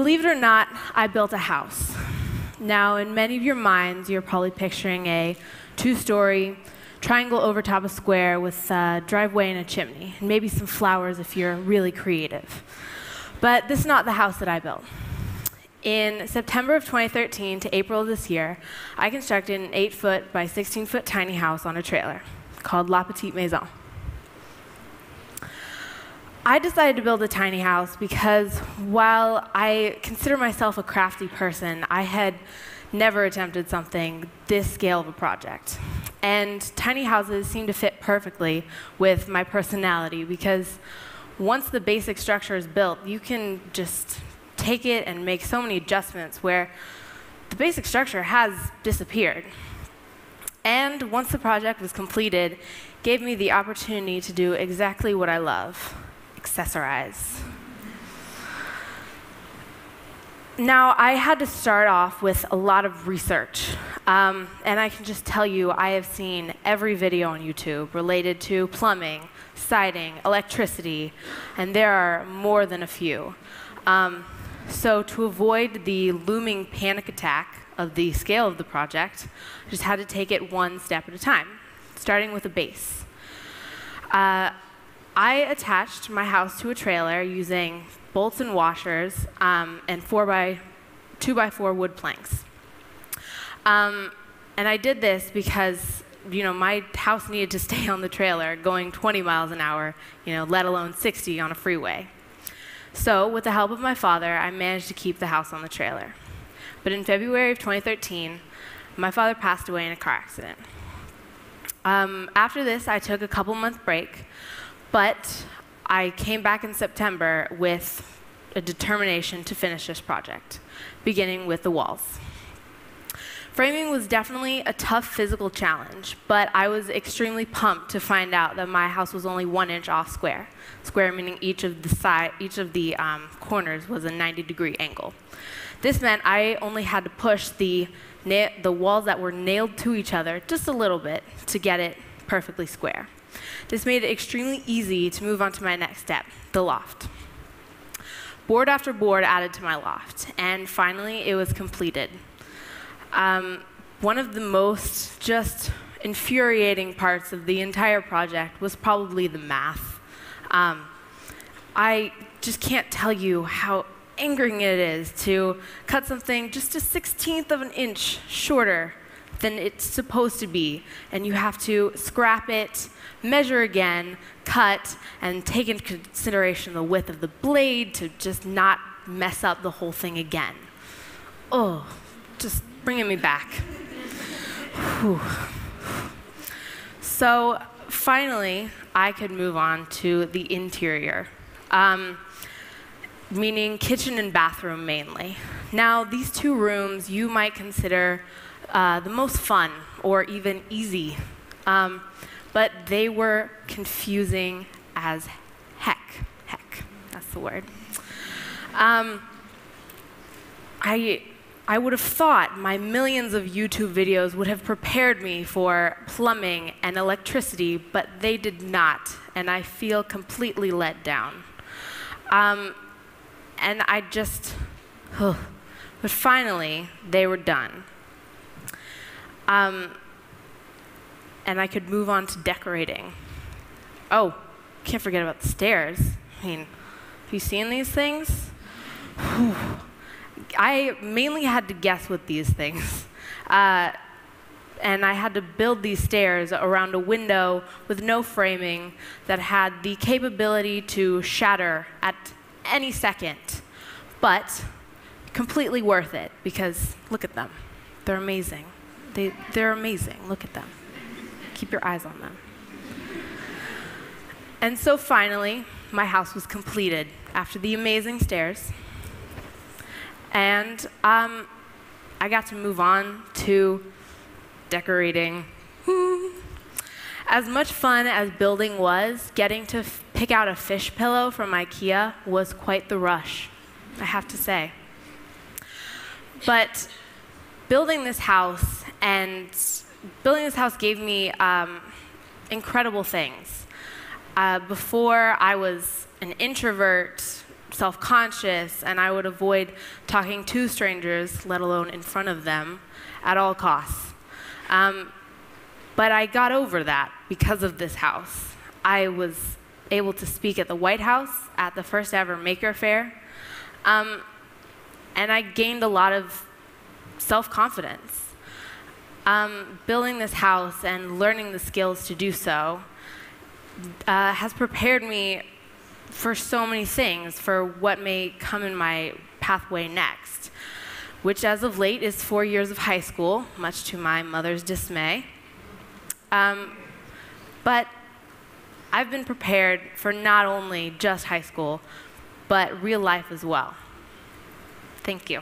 Believe it or not, I built a house. Now, in many of your minds, you're probably picturing a 2-story triangle over top a square with a driveway and a chimney, and maybe some flowers if you're really creative. But this is not the house that I built. In September of 2013 to April of this year, I constructed an 8-foot by 16-foot tiny house on a trailer called La Petite Maison. I decided to build a tiny house because while I consider myself a crafty person, I had never attempted something this scale of a project. And tiny houses seem to fit perfectly with my personality because once the basic structure is built, you can just take it and make so many adjustments where the basic structure has disappeared. And once the project was completed, it gave me the opportunity to do exactly what I love: accessorize. Now, I had to start off with a lot of research. And I can just tell you, I have seen every video on YouTube related to plumbing, siding, electricity, and there are more than a few. So to avoid the looming panic attack of the scale of the project, I just had to take it one step at a time, starting with a base. I attached my house to a trailer using bolts and washers and 2x4 wood planks. And I did this because my house needed to stay on the trailer going 20 miles an hour, let alone 60 on a freeway. So with the help of my father, I managed to keep the house on the trailer. But in February of 2013, my father passed away in a car accident. After this, I took a couple-month break, but I came back in September with a determination to finish this project, beginning with the walls. Framing was definitely a tough physical challenge, but I was extremely pumped to find out that my house was only 1 inch off square. Square meaning each of the corners was a 90-degree angle. This meant I only had to push the walls that were nailed to each other just a little bit to get it perfectly square. This made it extremely easy to move on to my next step, the loft. Board after board added to my loft, and finally it was completed. One of the most just infuriating parts of the entire project was probably the math. I just can't tell you how angering it is to cut something just a 1/16 of an inch shorter than it's supposed to be, and you have to scrap it, measure again, cut, and take into consideration the width of the blade to just not mess up the whole thing again. Oh, just bringing me back. Whew. So finally, I could move on to the interior, meaning kitchen and bathroom mainly. Now, these 2 rooms you might consider the most fun or even easy, but they were confusing as heck. Heck, that's the word. I would have thought my millions of YouTube videos would have prepared me for plumbing and electricity, but they did not, and I feel completely let down. And I just, but finally, they were done. And I could move on to decorating. Oh, can't forget about the stairs. I mean, have you seen these things? Whew. I mainly had to guess with these things. And I had to build these stairs around a window with no framing that had the capability to shatter at any second, but completely worth it because look at them. They're amazing. They're amazing. Look at them. Keep your eyes on them. And so finally, my house was completed after the amazing stairs. And I got to move on to decorating. As much fun as building was, getting to pick out a fish pillow from IKEA was quite the rush, I have to say. But building this house gave me incredible things. Before, I was an introvert, self-conscious, and I would avoid talking to strangers, let alone in front of them, at all costs. But I got over that because of this house. I was able to speak at the White House at the first ever Maker Faire, and I gained a lot of self-confidence. Building this house and learning the skills to do so has prepared me for so many things, for what may come in my pathway next, which as of late is 4 years of high school, much to my mother's dismay. But I've been prepared for not only just high school, but real life as well. Thank you.